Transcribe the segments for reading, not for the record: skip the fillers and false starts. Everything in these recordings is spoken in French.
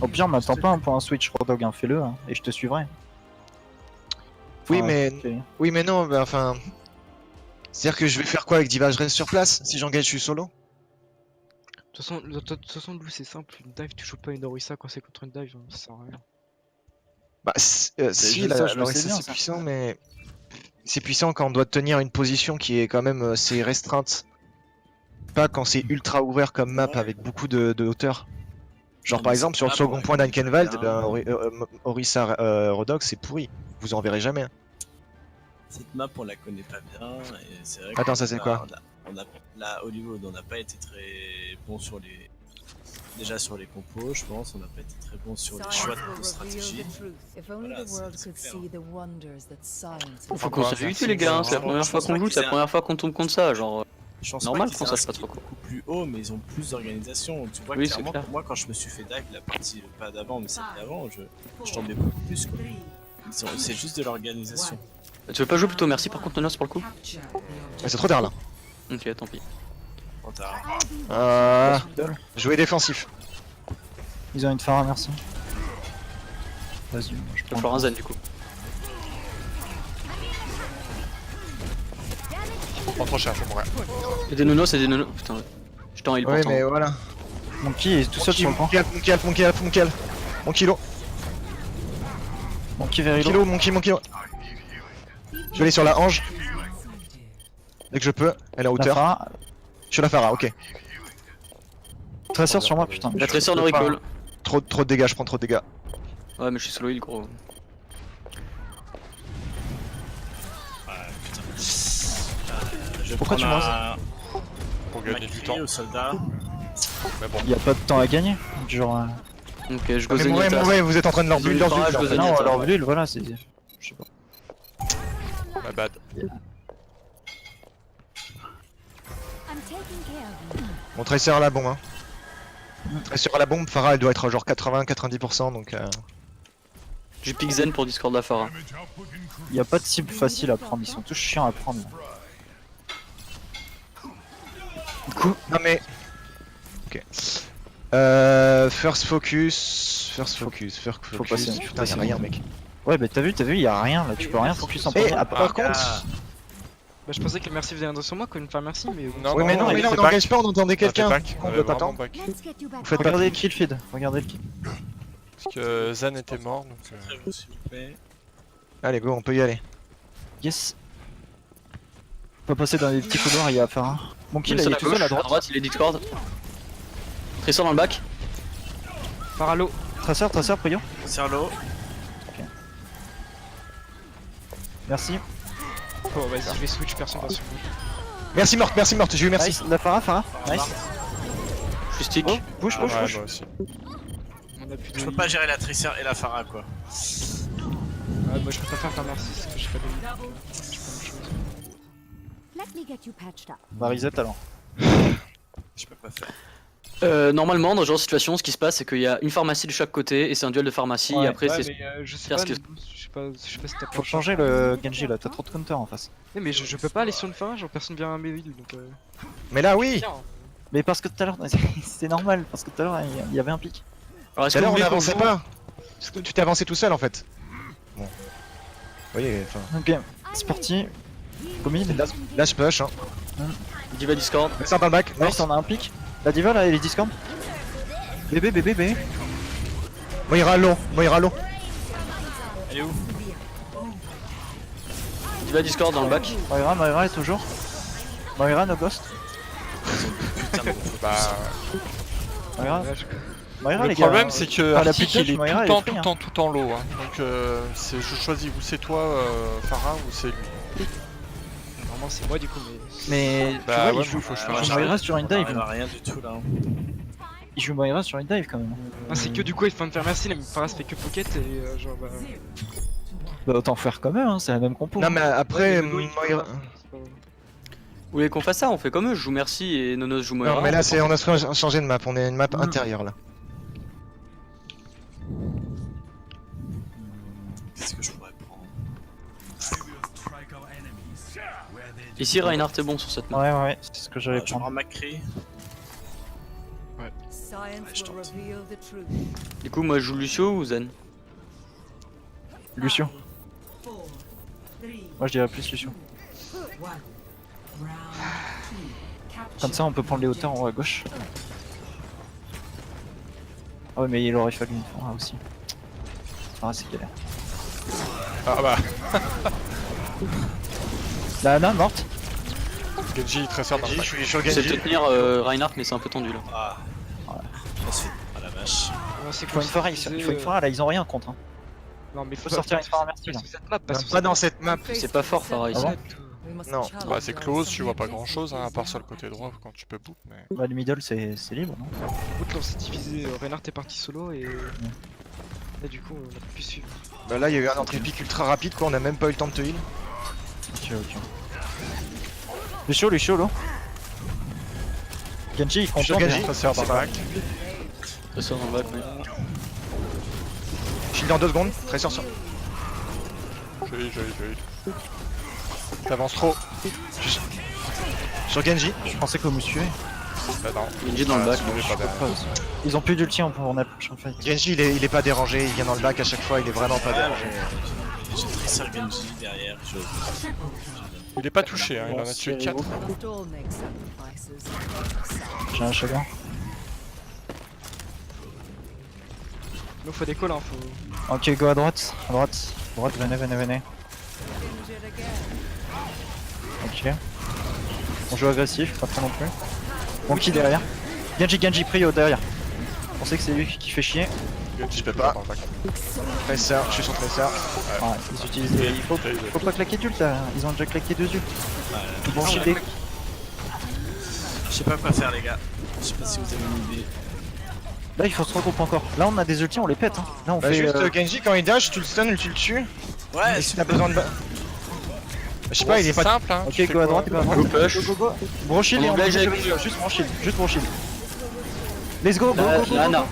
Au pire, m'attends pas pour un switch Rodog, hein, fais-le, hein, et je te suivrai. Oui, Enfin, mais... ok. Oui, mais non, bah, enfin... C'est-à-dire que je vais faire quoi avec Diva? Je reste sur place si j'engage, je suis solo? De toute façon, Blue, c'est simple. Une dive, tu joues pas une Orisa quand c'est contre une dive, hein, ça sert à rien. Bah, si, ça, je le alors sais bien, c'est ça. puissant, mais... C'est puissant quand on doit tenir une position qui est quand même assez restreinte. Pas quand c'est ultra ouvert comme map avec beaucoup de hauteur. Genre Non, par mais exemple c'est sur le pas second pour point gagner d'Ankenwald, bien. ben, Orisa Rodog c'est pourri. Vous en verrez jamais. Hein. Cette map, on la connaît pas bien. Et c'est vrai Attends, qu'on ça, c'est a- quoi? Là, Hollywood, on n'a pas été très bon sur les. Déjà sur les compos, je pense, on n'a pas été très bon sur les choix de stratégie. Voilà, c'est clair. Faut qu'on s'habitue les gars, hein, c'est la première fois qu'on joue, c'est la première fois qu'on tombe contre ça, genre Je pense normal pas qu'on qu'ils aient sache un pas skill trop quoi. beaucoup plus haut, mais ils ont plus d'organisation. Tu vois, Oui, c'est clairement, clair. moi, quand je me suis fait dive la partie, pas d'avant, mais celle d'avant, je tombais beaucoup plus. Quoi. C'est juste de l'organisation. Tu veux pas jouer plutôt merci par contre Nonos pour le coup? Mais c'est trop tard là. Ok, tant pis. Quand t'as- Jouer défensif. Ils ont une Pharah, merci. Vas-y, moi, je Il va prends. falloir un zen du coup. Prends trop cher, je vais mourir. Et des Nonos et des Nonos. Putain, je t'en heal Ouais, pourtant. mais voilà. Monkey est tout seul sur le point. Mon kill. Monkey very low. Mon kilo. Je vais aller sur la Ange. Dès que je peux, elle est à La hauteur. Pharah. Je suis la Pharah, ok. Tracer sur moi, putain. La tresseur no recall. Trop de dégâts, je prends trop de dégâts. Ouais, mais je suis solo heal gros. Je Pourquoi prends tu ma- Pour ma gagner du grille temps. aux soldats. Mais bon. Y a pas de temps à gagner. Genre. Ok, je go Mais Zenyatta. ouais, vous êtes en train de leur bulle leur Zenyatta, bulle. je go genre. Non, Zenyatta. alors Vlul, voilà, c'est. Je sais pas. My bad. Mon Tracer à la bombe, hein. Tracer à la bombe, Pharah elle doit être genre 80-90%, donc J'ai pick zen pour Discord la Pharah. Y a pas de cible facile à prendre, ils sont tous chiants à prendre. Là. Du coup, Non mais... Ok. First focus... Faut passer, faut Putain, y'a passer. rien mec. ouais, bah t'as vu, y a rien là, tu peux rien focus en Et premier. par contre... Bah, je pensais que le merci venait sur moi quand une femme merci, mais. Non, Oui mais non, mais là on n'engage pas, on entendait quelqu'un. On doit t'attendre. Vous faites pas Regardez le kill feed, regardez le kill. Parce que Zan était mort, donc... Très bon, s'il vous plaît. Allez go, on peut y aller. Yes. On peut passer dans les petits couloirs, y a Pharah. Mon kill, Il il est est tout seul à droite. il est Discord. Tresseur dans le bac. Paralo. Tracer, prio. Serlo. Merci. Oh, vas-y, je vais switch, personne va sur moi. Merci morte, j'ai eu merci. Nice, la Pharah. Nice. Je suis stick. Oh, push. Ouais, moi aussi. On a plus de. Je peux pas gérer la Tracer et la Pharah, quoi. Ouais, moi je peux pas faire ta merci, parce que j'ai pas de. J'ai pas de chose. Bah reset alors. Je peux pas faire. Normalement, dans ce genre de situation, ce qui se passe, c'est qu'il y a une pharmacie de chaque côté et c'est un duel de pharmacie. Ouais, et après, Ouais, c'est. mais je sais faire pas, ce que- je sais pas si t'as pas. Faut changer le Genji là, t'as trop de counter en face. Mais je peux pas aller sur une Pharah, genre personne vient à mes villes donc. Mais là oui. Tiens. Mais parce que tout à l'heure, c'est normal, parce que tout à l'heure il y avait un pic. Alors, est-ce Tout à que l'heure vous on voulez qu'on avançait joue pas. Parce que tu t'es avancé tout seul en fait. Bon. Vous voyez, enfin... Ok, c'est parti. Go mid. Dash push, hein. Diva Discord. Ça dans le back. Nice, on a un pic. La diva là, elle est discord. Bébé. Moira low. Elle est où? Diva Discord dans le bac. Moira est toujours. Moira no ghost. Putain, mais Bah... Moira, Ouais, Moira Le les gars. problème c'est que la Arctic plus il est touch, Moira, elle est free, tout en low, hein. Donc je choisis ou c'est toi Pharah ou c'est lui. normalement c'est moi du coup, mais. Mais Bah tu vois, ouais, faut que je fasse joue Moira sur une dive. On a rien du tout là. Il joue Moira sur une dive quand même. Ah, c'est que du coup, il faut me faire merci, la Pharah se fait que pocket et genre bah. Bah autant faire comme eux, hein, c'est la même compo. Non mais après, Ouais, mais Moira... c'est pas- Vous voulez qu'on fasse ça? On fait comme eux. Je joue merci et Nonos joue Moira. Non mais là c'est on a changé de map, on est une map intérieure là. Qu'est-ce que je pourrais prendre? Ici, Reinhardt est bon sur cette map. Ouais, c'est ce que j'allais Je prendre. prends Macri. Du coup, moi je joue Lucio ou Zen? Lucio. Moi je dirais plus Lucio. Comme ça on peut prendre les hauteurs en haut à gauche. Ah ouais mais il aurait fallu une fois aussi. Ah c'est galère. Ah bah, La Ana morte. Genji très sert dans le Je bac. suis sur J'essaie Genji. de tenir Reinhardt, mais c'est un peu tendu là. Ah. Ensuite, ah la vache. Non, c'est Il faut une forêt, il faut une forêt là, ils ont rien contre. Hein. Non, mais Faut sortir une forêt merci là. parce que cette map, parce que Pas dans cette map. C'est pas fort, Farah ici. Ah Non. Bah c'est close, tu vois pas grand chose hein, à part sur le côté droit quand tu peux boot mais... Bah le middle c'est libre non? Bout, là on s'est divisé, Reinhardt est parti solo et là du coup on a pu suivre. Bah là il y a eu un entrée pique ultra rapide quoi, on a même pas eu le temps de te heal. Ok ok. Lucio là. Genji il Je suis sur comprend Genji. bien. Ça sert dans le bac. Ça sort dans le bac, mais. Shield en 2 secondes, très sur. Joli. T'avances trop. Sur Genji. Je pensais qu'on me tuait. Bah non. Genji dans le bac. Il est pas derrière. Ils ont plus d'ulti on a la prochaine fight. Genji il est pas dérangé, il vient dans le bac à chaque fois, il est vraiment pas dérangé. J'ai Tracer Genji derrière. Il est pas touché, hein, il en a tué 4. J'ai un chagrin. Nous faut des calls, hein, faut. Ok go à droite, venez. Ok. On joue agressif, pas trop non plus. Monkey derrière. Genji prio derrière. On sait que c'est lui qui fait chier. Genji peux toujours pas. dans le bac. Tracer, je suis sur Tracer. Ouais, ils utilisent des... Il faut pas claquer d'ult là, ils ont déjà claqué 2 ults. Bon shieldé. Je sais pas quoi faire les gars. Je sais pas si vous avez une idée. Là il faut se regrouper encore. Là on a des ultis, on les pète. Hein. Là on Bah fait... juste Genji quand il dash, tu le stun, tu le tues. Ouais, Et si t'as besoin de... Je sais pas, il est pas... simple hein. Ok tu fais go à quoi droite, go à droite. Go push. Go. Bon shield et on engage engage avec lui. juste mon shield. Let's go, go. La Ana.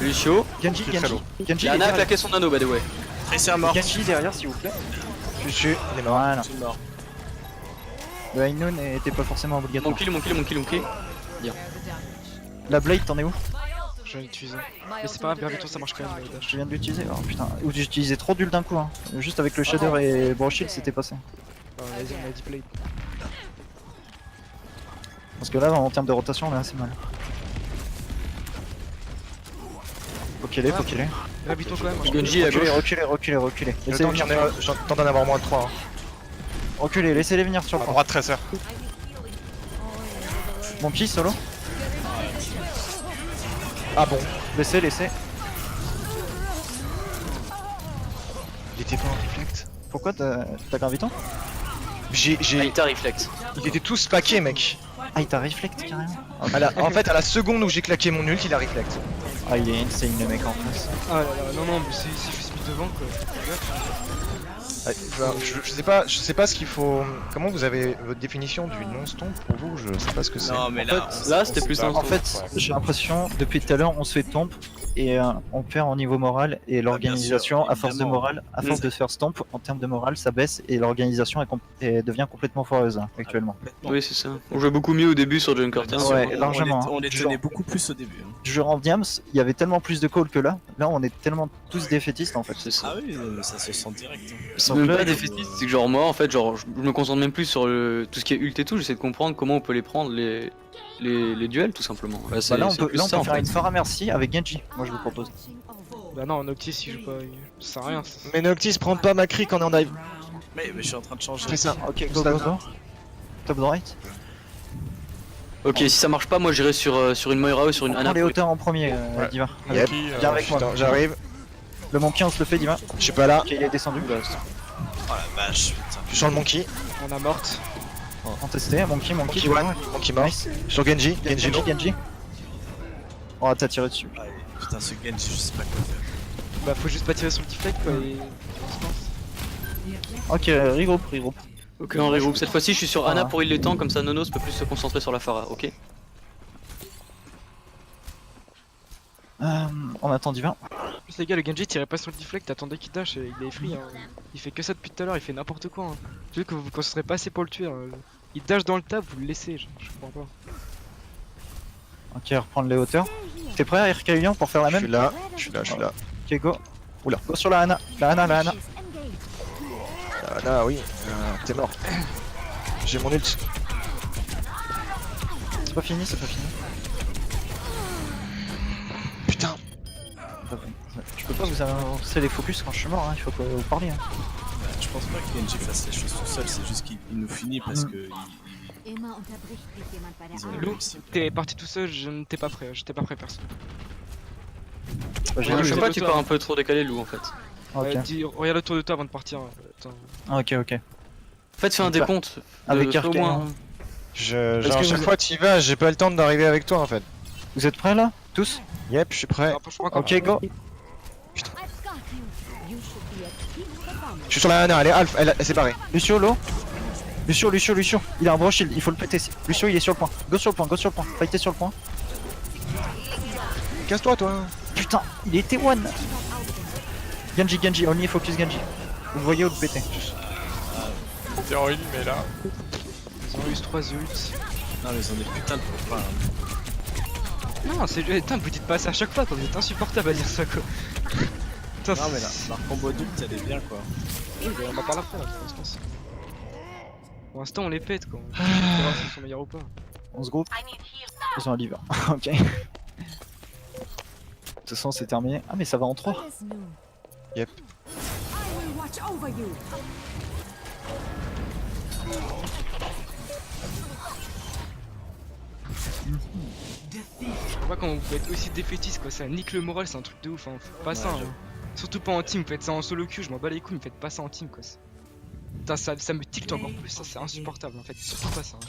Lucio. Genji. La Ana a claqué son anneau, by the way. Tracer mort. Genji derrière s'il vous plaît. Tu tues, il est mort. Voilà. Je suis mort. Le high noon n'était pas forcément obligatoire. Mon kill. La blade t'en es où? Je viens d'utiliser. Mais c'est pas grave, Gravito ça marche quand même. Je viens de l'utiliser, oh putain. Ou j'ai utilisé trop d'ult d'un coup hein. Juste avec le shader et Brochill c'était passé. Vas-y, on a 10 plays. Parce que là en termes de rotation on est assez mal. Faut qu'il est. Gravito quand même. Genji à gauche. Reculez. Le Laissez temps venir. j'en j'en d'en avoir moins de 3. Reculez, laissez-les venir sur le À point. droite Tracer. Mon pied solo. Ah bon. Laissez. Il était pas en reflect. Pourquoi t'as graviton? J'ai... Aïta reflect. Ils étaient tous paqués mec. Ah il t'a reflect carrément. En fait à la seconde où j'ai claqué mon ult, il a reflect. Ah il est insane le mec en face. Ah là là, non, mais c'est juste mis devant quoi. Je sais pas ce qu'il faut... Comment vous avez votre définition du non-stomp pour vous? Je sais pas ce que c'est. Non mais En là, fait, là c'était plus un. En fait j'ai l'impression depuis tout à l'heure on se fait stomp et on perd en niveau moral et l'organisation sûr, à force de évidemment. morale, à force de se faire stomp en termes de morale ça baisse et l'organisation devient complètement foireuse hein, actuellement. Oui, c'est ça. On jouait beaucoup mieux au début sur Junker. Bien Ouais, sûr, largement, On les hein. tenait Genre- beaucoup plus au début. Hein. Du genre en Diams, il y avait tellement plus de calls que là on est tellement tous défaitistes en fait. C'est ça. Ah oui, ça se sent direct. Hein. C'est Donc même là, pas il faut- défaitiste, c'est que genre moi en fait genre je me concentre même plus sur tout ce qui est ult et tout, j'essaie de comprendre comment on peut les prendre les duels tout simplement. Là, Bah là on c'est peut, plus là, on ça, peut en faire fait. une Pharah Merci avec Genji, moi je vous propose. Bah non, Noctis il joue pas. Ça sert à rien. Ça. Mais Noctis prend pas ma quand on est en dive. Mais je suis en train de changer. C'est ça. Ok go. Top right. Ok, si ça marche pas, moi j'irai sur une Moira ou sur une On Ana. prend les hauteurs en premier Ouais. Diva. Yep. Qui, Viens avec moi. Putain, j'arrive. Le monkey on se le fait Diva. Je suis pas là. Ok il est descendu. Oh la vache, putain. Je suis sur le monkey. On a morte. On testait, monkey. Monkey one. Monkey mort. Nice. Sur Genji. Genji lourd. Genji. Oh t'as tiré dessus. Ah, putain, ce Genji, je sais pas quoi faire. Bah faut juste pas tirer sur le deflect quoi et. On se lance. Ok regroupe. Ok, on regroupe. Cette fois-ci, je suis sur Ana Voilà. pour heal les temps, comme ça Nonos peut plus se concentrer sur la Pharah, ok? On attend Diva. En plus les gars, le Genji tirait pas sur le deflect, attendez qu'il dash et il est free. Hein. Il fait que ça depuis tout à l'heure, il fait n'importe quoi. Hein. Je veux que vous vous concentrez pas assez pour le tuer. Hein. Il dash dans le tab, vous le laissez, je comprends pas. Ok reprendre les hauteurs. T'es prêt RK pour faire la Je même? suis là, je suis là, je suis là. Ok, go. Oula, go sur la Ana. La Ana. Ah, là, oui, t'es mort. J'ai mon ult. C'est pas fini. Putain. Je peux pas vous avancer les focus quand je suis mort, hein. Il faut que vous parliez. Hein. Je pense pas que Genji fasse les choses tout seul, c'est juste qu'il nous finit parce que Immer unterbricht mich jemand bei der ils ont Arbeit. Lou, réussi. t'es parti tout seul, je n'étais pas prêt, j'étais pas prêt perso. Bah, j'ai Ouais, vu, je Je sais sais pas, pas, tu toi. pars un peu trop décalé, Lou, en fait. Ok. Regarde autour de toi avant de partir. Attends. Ok. En fait, fais un décompte. Avec fais au RK, moins. hein. Genre, Est-ce que chaque vous- fois t'y vas, j'ai pas le temps d'arriver avec toi en fait. Vous êtes prêts là? Tous? Yep, je suis prêt. Ah, je crois qu'on- Ok, go. I've got you. You should be at peak performance. Je suis sur la Ana, elle est Alpha, elle s'est barrée. Lucio, low. Lucio. Il a un bro shield, il faut le péter. Lucio, il est sur le point. Go sur le point. Fightez sur le point. Casse-toi toi. Putain, il était one. Genji, only focus Genji. Vous le voyez ou le pétez? T'es en heal, mais là. Ils ont eu 3 ults. Non mais ils ont des putains de copains. Non, c'est. Putain, vous dites pas ça à chaque fois, quand vous êtes insupportable à dire ça quoi. Putain, Non mais là, leur combo d'ult elle est bien quoi. Oui, mais on en parle après là, pour l'instant. Pour l'instant, on les pète quoi. On va voir s'ils sont meilleurs ou pas. On se groupe. Ils ont un liver. Ok. De toute façon, c'est terminé. Ah, mais ça va en 3. What is new? Yep. I will watch over you. Je vois quand vous faites aussi défaitiste quoi, ça nique le moral, c'est un truc de ouf, hein. Faites pas ça. j'avoue. Hein. Surtout pas en team, faites ça en solo queue, je m'en bats les couilles, mais faites pas ça en team quoi. Putain, ça me tilte encore plus, ça c'est insupportable en fait, surtout pas ça. Hein.